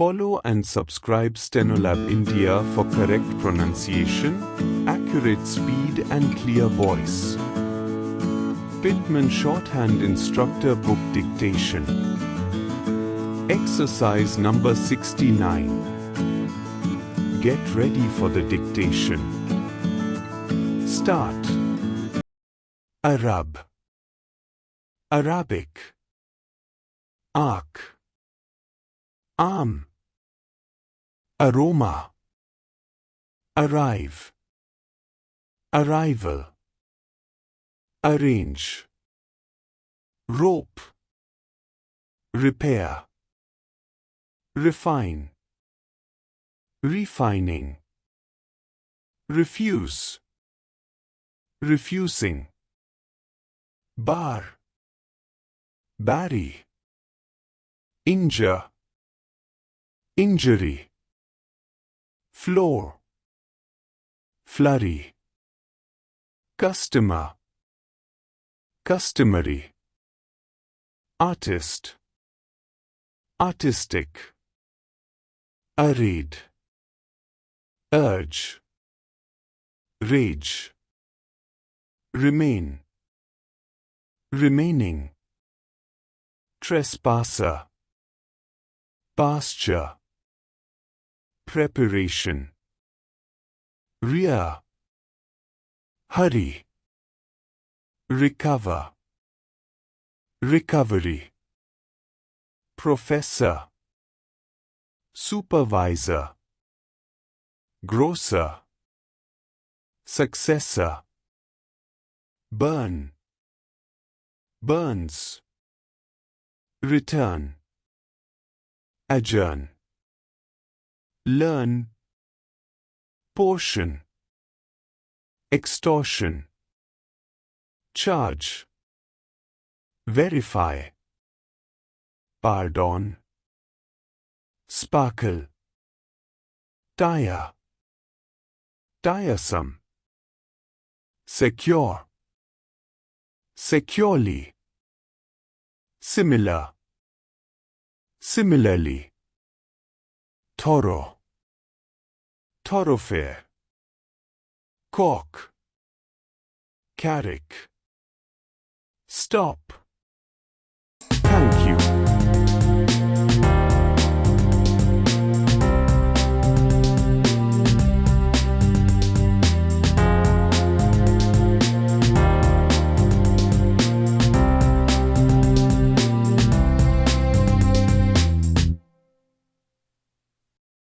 Follow and subscribe Stenolab India for correct pronunciation, accurate speed and clear voice. Pitman Shorthand Instructor Book Dictation. Exercise number 69. Get ready for the dictation. Start. Arab, Arabic, arc, arm, aroma, arrive, arrival, arrange, rope, repair, refine, refining, refuse, refusing, bar, barry, injure, injury, floor, flurry, customer, customary, artist, artistic, arrayed, urge, rage, remain, remaining, trespasser, pasture, preparation, rear, hurry, recover, recovery, professor, supervisor, grocer, successor, burn, burns, return, adjourn, learn, portion, extortion, charge, verify, pardon, sparkle, tire, tiresome, secure, securely, similar, similarly, thorough, thoroughfare, cork, carrick, stop. Thank you.